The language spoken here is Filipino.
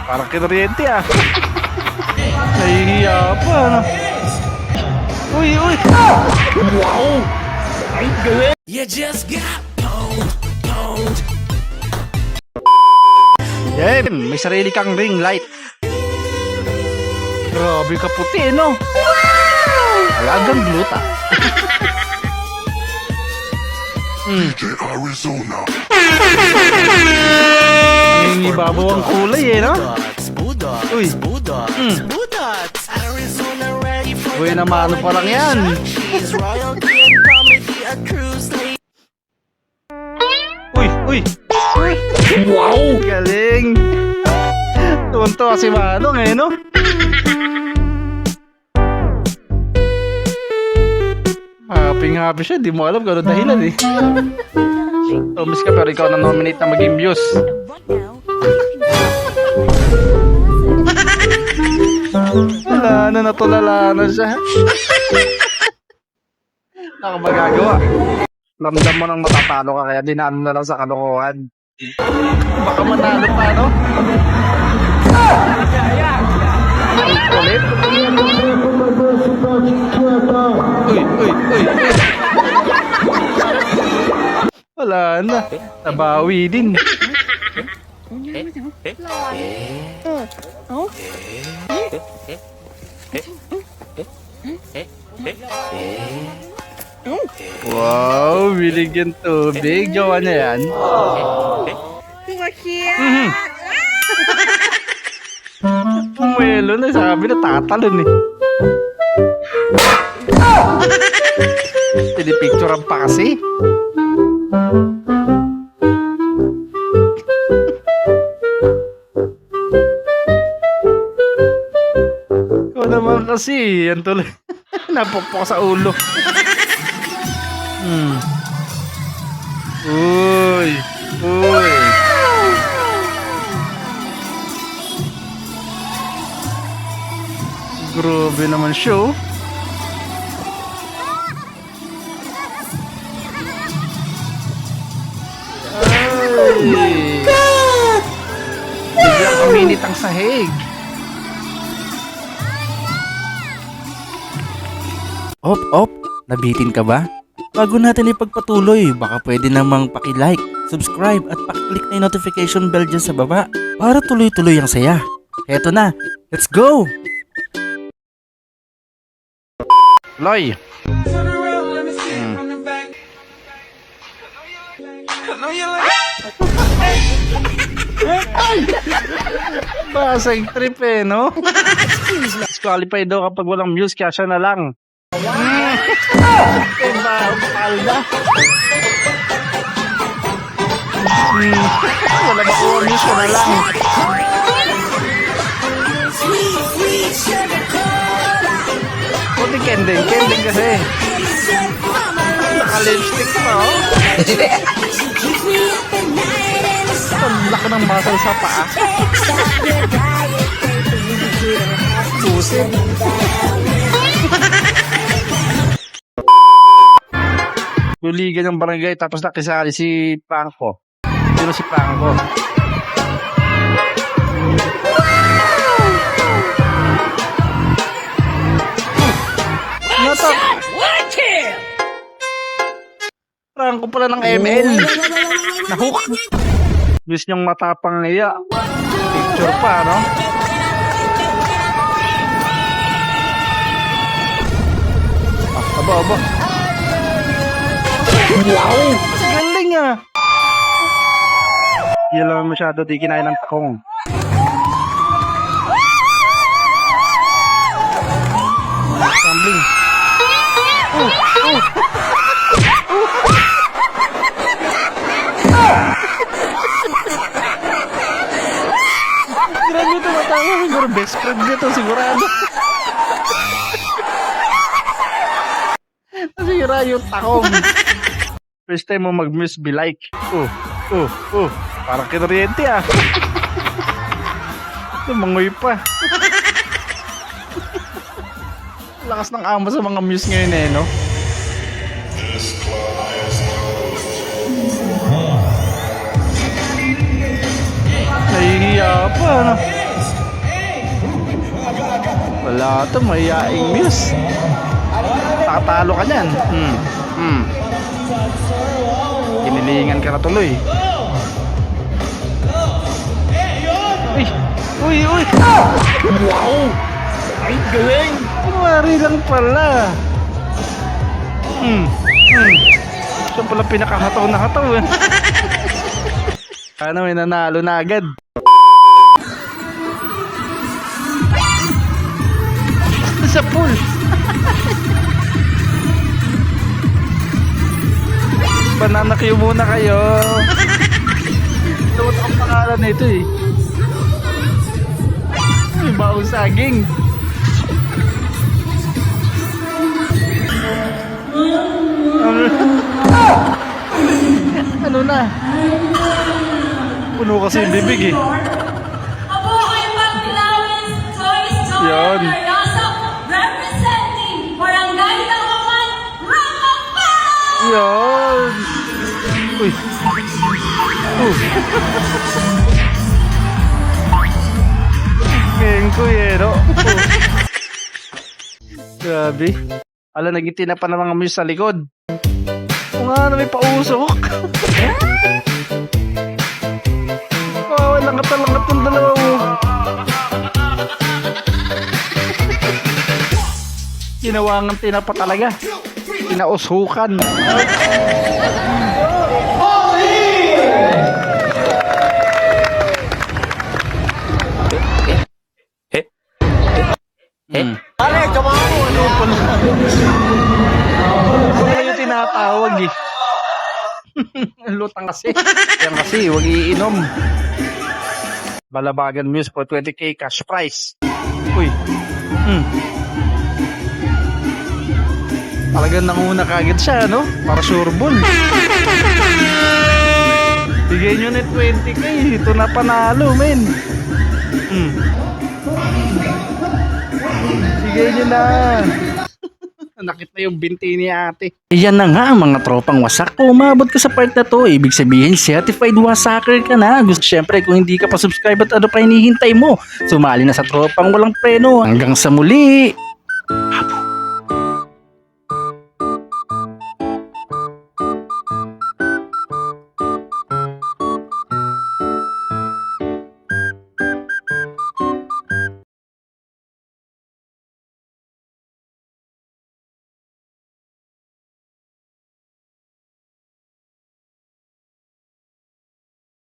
Parang kinuryente ah. Nahihiya pa, ano? Uy, uy! Wow! Ay, galing! You just got pwned, pwned. Yan, may sarili kang ring light. Grabe ka puti, no? Alagang gluta. Arizona. Nangingibabaw ang kulay eh, no? Budots, Uy. Budots, Budots. Arizona ready for Uy, namano pa lang yan. She's royalty and comedy, a cruise lady. Uy, uy! Wow! Galing! Tuwan-tuwa si Manong eh, no? Happy siya, di mo alam kung ano dahilan eh. Miss ka pero ikaw na nominate na maging muse. Wala na, natulala na siya. Ako magagawa. Ramdam mo nang matatalo ka kaya dinaan na lang sa kalokohan. Baka manalo pa, no? Ang kulit. Uy, uy, uy. Wala na. Nabawi din. Wow, binigyan tubig. Jowa niya yan. Pumelo na, sabi na tatalon eh. Pinipicturean pa kasi. Ikaw naman kasi, yan tuloy. Napukpok sa ulo. Uy, uy. Grabe naman siya. Oh my God! Biglang kuminit ang sahig. Op, nabitin ka ba? Bago natin ipagpatuloy, baka pwede namang paki-like, subscribe at paki-click na yung notification bell dyan sa baba para tuloy-tuloy ang saya. Heto na, let's go! Loy. Basag trip eh, no? Disqualify daw kapag walang muse, kaya siya na lang. Diba, palda. Wala makuha muse, siya na lang. Puti kending kasi. Naka-lipstick pa, oh. Ang laki ng muscle sa paa. Susi. Luligan ng barangay tapos nakisali si Franco. Sino si Franco? Franco pala ng ML. Nahook. Gusto niyang matapang niya. Picture pa, no? Aba. Wow! Galing ah! Hindi lang masyado di kinain ng takong. Tumbling. Grabe ito matawa. Siguro best friend nito sigurado. Nasira yung takong. First time mo mag-miss be like. Parang kinuryente ah. Lumangoy pa. Lakas ng amo sa mga muse ngayon eh, no? Nahihiya pa, no? Wala to, mayayaing Muse. Nakatalo ka niyan. Kinilingan ka na tuloy. Uy! Wow! Ay, galing! Kunwari lang pala. Siya pala pinakahataw na hataw eh. Ano, may nanalo na agad. Sa pool. Banana Q muna kayo. Ito ang pangalan nito eh. Ay, baong saging. Ano na? Puno kasi yung bibig eh. Yan. Yan. Uy. Ngayon ko yero. Grabe. Ala, nagitina pa ng mga Muse sa likod. O nga na may pausok. Oh, langat-langat ng dalawa mo. Ginawangan tinapa talaga. Pinausukan. Pare, kamao! Ano pala? Ano yung tinatawag eh? Lutang kasi. Yan kasi, huwag iinom. Balabagan Muse for 20k cash prize. Uy. Talagang nanguna kagad siya, no? Para sureball. Bigay nyo na 20k. Ito na panalo, men. Bigay nyo na. Nakit na yung binti ni ate. Yan na nga ang mga tropang wasak. Kung umabot ka sa part na to, ibig sabihin certified wasaker ka na. Gusto, syempre kung hindi ka pa subscribe at ano pa hinihintay mo, sumali na sa tropang walang preno. Hanggang sa muli.